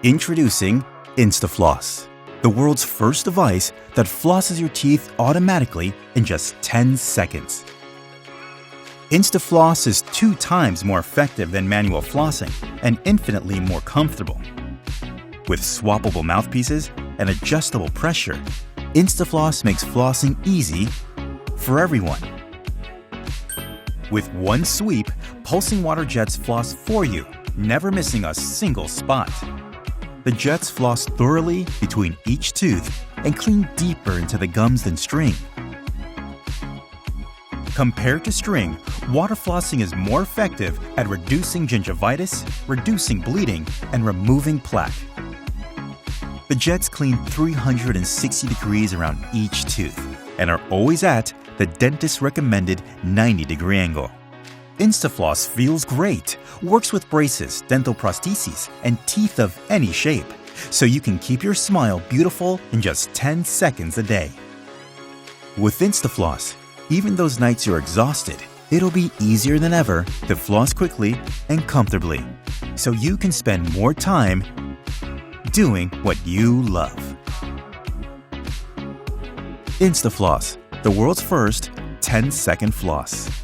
Introducing Instafloss, the world's first device that flosses your teeth automatically in just 10 seconds. Instafloss is 2 times more effective than manual flossing and infinitely more comfortable. With swappable mouthpieces and adjustable pressure, Instafloss makes flossing easy for everyone. With one sweep, pulsing water jets floss for you, never missing a single spot. The jets floss thoroughly between each tooth and clean deeper into the gums than string. Compared to string, water flossing is more effective at reducing gingivitis, reducing bleeding, and removing plaque. The jets clean 360 degrees around each tooth and are always at the dentist's recommended 90-degree angle. Instafloss feels great, works with braces, dental prostheses, and teeth of any shape, so you can keep your smile beautiful in just 10 seconds a day. With Instafloss, even those nights you're exhausted, it'll be easier than ever to floss quickly and comfortably, so you can spend more time doing what you love. Instafloss, the world's first 10-second floss.